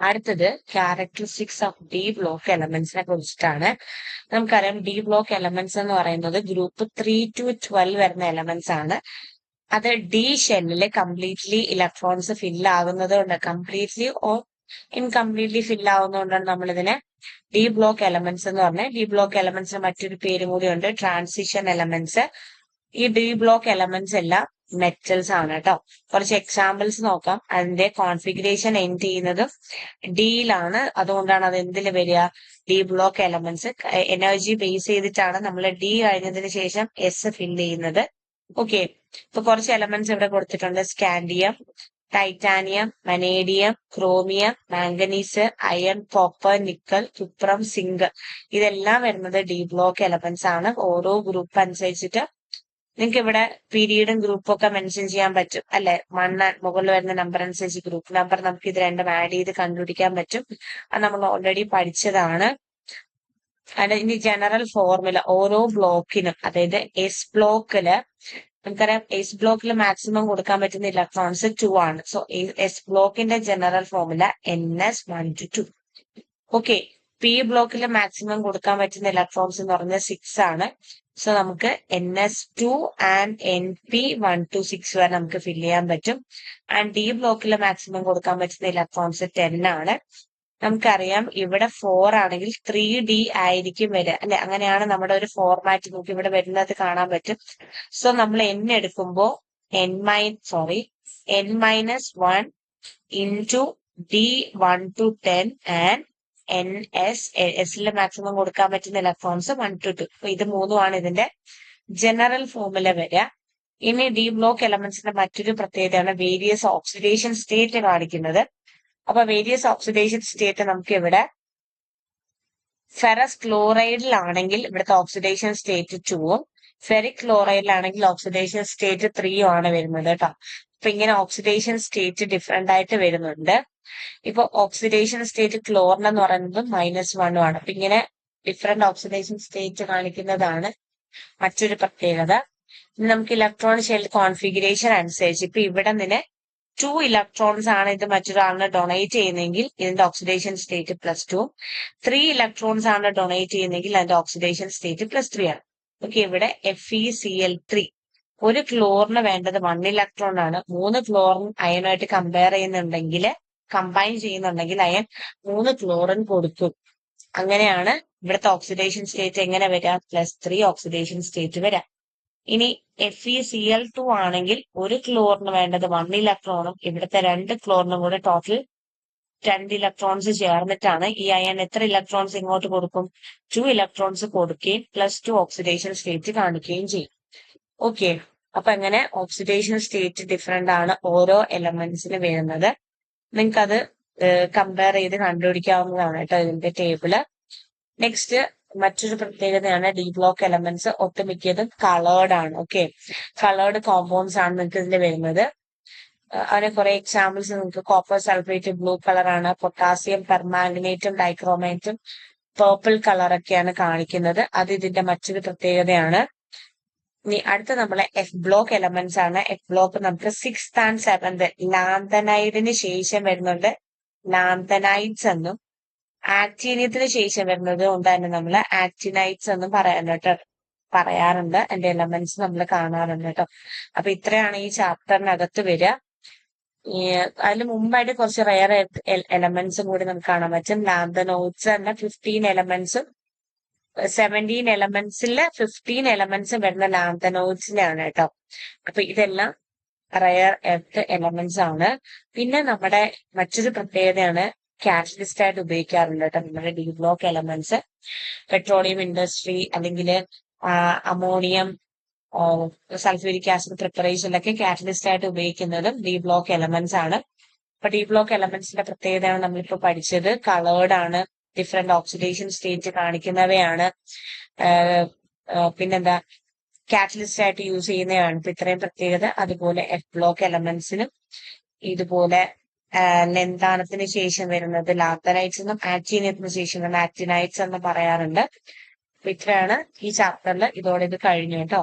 അടുത്തത് characteristics of D block എലമെന്റ്സിനെ കുറിച്ചിട്ടാണ്. നമുക്കറിയാം ഡി ബ്ലോക്ക് എലമെന്റ്സ് എന്ന് പറയുന്നത് ഗ്രൂപ്പ് 3 to 12 വരുന്ന എലമെന്റ്സ് ആണ്. അത് ഡി ഷെല്ലില് കംപ്ലീറ്റ്ലി ഇലക്ട്രോൺസ് ഫിൽ ആകുന്നത് കൊണ്ട്, കംപ്ലീറ്റ്ലി ഓർ ഇൻകംപ്ലീറ്റ്ലി ഫിൽ ആവുന്നതുകൊണ്ടാണ് നമ്മൾ ഇതിനെ ഡി ബ്ലോക്ക് എലമെന്റ്സ് എന്ന് പറഞ്ഞത്. ഡി ബ്ലോക്ക് എലമെന്റ്സിന് മറ്റൊരു പേരും കൂടി ഉണ്ട്, ട്രാൻസിഷൻ എലമെന്റ്സ്. ഈ ഡി ബ്ലോക്ക് എലമെന്റ്സ് എല്ലാം മെറ്റൽസ് ആണ് കേട്ടോ. കുറച്ച് എക്സാമ്പിൾസ് നോക്കാം. അതിന്റെ കോൺഫിഗറേഷൻ എൻഡ് ചെയ്യുന്നത് ഡിയിലാണ്, അതുകൊണ്ടാണ് അത് എന്തിൽ വരിക, D block elements. Energy base ചെയ്തിട്ടാണ് നമ്മൾ ഡി കഴിഞ്ഞതിന് ശേഷം എസ് ഫില്ല് ചെയ്യുന്നത്. ഓക്കെ, ഇപ്പൊ കുറച്ച് എലമെന്റ്സ് ഇവിടെ കൊടുത്തിട്ടുണ്ട്. Scandium, titanium, vanadium, chromium, manganese, iron, copper, nickel, cuprum, zinc. ഇതെല്ലാം വരുന്നത് ഡി ബ്ലോക്ക് എലമെന്റ്സ് ആണ്. ഓരോ ഗ്രൂപ്പ് അനുസരിച്ചിട്ട് നിങ്ങൾക്ക് ഇവിടെ പീരീഡും ഗ്രൂപ്പും ഒക്കെ മെൻഷൻ ചെയ്യാൻ പറ്റും അല്ലെ. മുകളിൽ വരുന്ന നമ്പർ അനുസരിച്ച് ഗ്രൂപ്പ് നമ്പർ നമുക്ക് ഇത് രണ്ടും ആഡ് ചെയ്ത് കണ്ടുപിടിക്കാൻ പറ്റും. അത് നമ്മൾ ഓൾറെഡി പഠിച്ചതാണ്. ഇനി ജനറൽ ഫോർമുല ഓരോ ബ്ലോക്കിനും, അതായത് എസ് ബ്ലോക്കില് നമുക്കറിയാം എസ് ബ്ലോക്കിൽ മാക്സിമം കൊടുക്കാൻ പറ്റുന്ന ഇലക്ട്രോൺസ് 2 ആണ്. സോ എസ് ബ്ലോക്കിന്റെ general formula NS1 to 2. Okay, P ബ്ലോക്കിൽ മാക്സിമം കൊടുക്കാൻ പറ്റുന്ന ഇലക്ട്രോൺസ് എന്ന് പറഞ്ഞാൽ 6 ആണ്. സോ നമുക്ക് NS2 ആൻഡ് NP1 to 6 വരെ നമുക്ക് ഫില്ല് ചെയ്യാൻ പറ്റും. ആൻഡ് ഡി ബ്ലോക്കിൽ മാക്സിമം കൊടുക്കാൻ പറ്റുന്ന ഇലക്ട്രോൺസ് 10 ആണ്. നമുക്കറിയാം ഇവിടെ 4 ആണെങ്കിൽ 3D ആയിരിക്കും വരിക അല്ലെ. അങ്ങനെയാണ് നമ്മുടെ ഒരു ഫോർമാറ്റ് നമുക്ക് ഇവിടെ വരുന്നത് കാണാൻ പറ്റും. സോ നമ്മൾ N എടുക്കുമ്പോൾ N-1 into D1 to 10 and എസിലെ മാക്സിമം കൊടുക്കാൻ പറ്റുന്ന ഇലക്ട്രോൺസ് 1 to 2. ഇത് മൂന്നുമാണ് ഇതിന്റെ ജനറൽ ഫോർമുല വരിക. ഇനി ഡി ബ്ലോക്ക് എലമെന്റ്സിന്റെ മറ്റൊരു പ്രത്യേകതയാണ് വേരിയസ് ഓക്സിഡേഷൻ സ്റ്റേറ്റ് കാണിക്കുന്നത്. അപ്പൊ വേരിയസ് ഓക്സിഡേഷൻ സ്റ്റേറ്റ് നമുക്ക് ഇവിടെ ഫെറസ് ക്ലോറൈഡിലാണെങ്കിൽ ഇവിടുത്തെ ഓക്സിഡേഷൻ സ്റ്റേറ്റ് 2ഉം ഫെറിക് ക്ലോറൈഡിലാണെങ്കിൽ ഓക്സിഡേഷൻ സ്റ്റേറ്റ് 3ഉം ആണ് വരുന്നത് കേട്ടോ. അപ്പൊ ഇങ്ങനെ ഓക്സിഡേഷൻ സ്റ്റേറ്റ് ഡിഫറെന്റ് ആയിട്ട് വരുന്നുണ്ട്. ഇപ്പൊ ഓക്സിഡേഷൻ സ്റ്റേറ്റ് ക്ലോറിൻ എന്ന് പറയുന്നത് -1 ആണ്. അപ്പൊ ഇങ്ങനെ ഡിഫറെന്റ് ഓക്സിഡേഷൻ സ്റ്റേറ്റ് കാണിക്കുന്നതാണ് മറ്റൊരു പ്രത്യേകത. ഇനി നമുക്ക് ഇലക്ട്രോൺ ഷെൽ കോൺഫിഗറേഷൻ അനുസരിച്ച് ഇപ്പൊ ഇവിടെ നിന്ന് 2 ഇലക്ട്രോൺസ് ആണ് ഇത് മറ്റൊരാളിന് ഡൊണേറ്റ് ചെയ്യുന്നതെങ്കിൽ ഇതിന്റെ ഓക്സിഡേഷൻ സ്റ്റേറ്റ് +2. 3 ഇലക്ട്രോൺസ് ആണ് ഡൊണേറ്റ് ചെയ്യുന്നതെങ്കിൽ അതിന്റെ ഓക്സിഡേഷൻ സ്റ്റേറ്റ് +3 ആണ്. ഓക്കെ, ഇവിടെ FeCl3 ഒരു ക്ലോറിന് വേണ്ടത് 1 ഇലക്ട്രോൺ ആണ്. 3 ക്ലോറിൻ അയണുമായിട്ട് കമ്പൈൻ ചെയ്യുന്നുണ്ടെങ്കിൽ അയൺ 3 ക്ലോറിൻ കൊടുക്കും. അങ്ങനെയാണ് ഇവിടുത്തെ ഓക്സിഡേഷൻ സ്റ്റേറ്റ് എങ്ങനെ വരിക, +3 ഓക്സിഡേഷൻ സ്റ്റേറ്റ് വരാം. ഇനി FeCl2 ആണെങ്കിൽ ഒരു ക്ലോറിന് വേണ്ടത് 1 ഇലക്ട്രോണും ഇവിടുത്തെ 2 ക്ലോറിനും കൂടെ ടോട്ടൽ 2 ഇലക്ട്രോൺസ് ചേർന്നിട്ടാണ് ഈ അയൺ എത്ര ഇലക്ട്രോൺസ് ഇങ്ങോട്ട് കൊടുക്കും, 2 ഇലക്ട്രോൺസ് കൊടുക്കുകയും +2 ഓക്സിഡേഷൻ സ്റ്റേറ്റ് കാണിക്കുകയും ചെയ്യും. ഓക്കെ, അപ്പൊ അങ്ങനെ ഓക്സിഡേഷൻ സ്റ്റേറ്റ് ഡിഫറെന്റ് ആണ് ഓരോ എലമെന്റ്സിന് വരുന്നത്. നിങ്ങൾക്ക് അത് കമ്പയർ ചെയ്ത് കണ്ടുപിടിക്കാവുന്നതാണ് കേട്ടോ ഇതിന്റെ ടേബിള്. നെക്സ്റ്റ് മറ്റൊരു പ്രത്യേകതയാണ് ഡി ബ്ലോക്ക് എലമെന്റ്സ് ഒട്ടുമിക്കതും കളേർഡ് ആണ്. ഓക്കെ, കളേർഡ് കോമ്പൗണ്ട്സ് ആണ് നിങ്ങൾക്ക് ഇതിൽ വരുന്നത്. അതിന് കുറെ എക്സാമ്പിൾസ് നിങ്ങൾക്ക് കോപ്പർ സൾഫേറ്റ് ബ്ലൂ കളറാണ്, പൊട്ടാസ്യം പെർമാംഗനേറ്റും ഡൈക്രോമേറ്റും പേർപ്പിൾ കളറൊക്കെയാണ് കാണിക്കുന്നത്. അത് ഇതിന്റെ മറ്റൊരു പ്രത്യേകതയാണ്. ഇനി അടുത്ത നമ്മളെ എഫ് ബ്ലോക്ക് എലമെന്റ്സ് ആണ്. എഫ് ബ്ലോക്ക് നമുക്ക് 6th and 7th ലാന്തനൈഡിന് ശേഷം വരുന്നുണ്ട് ലാന്തനൈഡ്സ് എന്നും, ആക്ടീനിയത്തിന് ശേഷം വരുന്നത് കൊണ്ട് തന്നെ നമ്മൾ ആക്ടിനൈറ്റ്സ് എന്നും പറയാറുണ്ട്. അതിന്റെ എലമെന്റ്സ് നമ്മൾ കാണാറുണ്ട് കേട്ടോ. അപ്പൊ ഇത്രയാണ് ഈ ചാപ്റ്ററിനകത്ത് വരിക. അതിന് മുമ്പായിട്ട് കുറച്ച് റയർ എലമെന്റ്സും കൂടി നമുക്ക് കാണാൻ പറ്റും. ലാന്തനോയിഡ്സ് തന്നെ 15 എലമെന്റ്സും 17 എലമെന്റ്സിലെ 15 എലമെന്റ്സ് വരുന്ന ലാന്തനോയിഡ്സിലാണ് കേട്ടോ. അപ്പൊ ഇതെല്ലാം റയർ എർത്ത് എലമെന്റ്സ് ആണ്. പിന്നെ നമ്മുടെ മറ്റൊരു പ്രത്യേകതയാണ് കാറ്റലിസ്റ്റ് ആയിട്ട് ഉപയോഗിക്കാറുണ്ട് കേട്ടോ നമ്മുടെ D block elements. Petroleum industry അല്ലെങ്കിൽ അമോണിയം സൾഫ്യൂരിക് ആസിഡ് പ്രിപ്പറേഷനിലൊക്കെ കാറ്റലിസ്റ്റ് ആയിട്ട് ഉപയോഗിക്കുന്നതും ഡി ബ്ലോക്ക് എലമെന്റ്സ് ആണ്. അപ്പൊ ഡി ബ്ലോക്ക് എലമെന്റ്സിന്റെ പ്രത്യേകതയാണ് നമ്മളിപ്പോ പഠിച്ചത്. കളേർഡ് ആണ്, ഡിഫറെന്റ് ഓക്സിഡേഷൻ സ്റ്റേറ്റ് കാണിക്കുന്നവയാണ്, പിന്നെന്താ കാറ്റലിസ്റ്റ് ആയിട്ട് യൂസ് ചെയ്യുന്നതാണ്. ഇപ്പൊ ഇത്രയും പ്രത്യേകത. അതുപോലെ എഫ് ബ്ലോക്ക് എലമെന്റ്സിനും ഇതുപോലെ ലെന്താണത്തിന് ശേഷം വരുന്നത് ലാത്തനൈറ്റ്സ് എന്നും ആക്ടീനിയത്തിന് ശേഷം വരുന്ന ആക്ടിനൈറ്റ്സ് എന്നും പറയാറുണ്ട്. അപ്പൊ ഇത്രയാണ് ഈ ചാപ്റ്ററിൽ. ഇതോടെ ഇത് കഴിഞ്ഞു കേട്ടോ.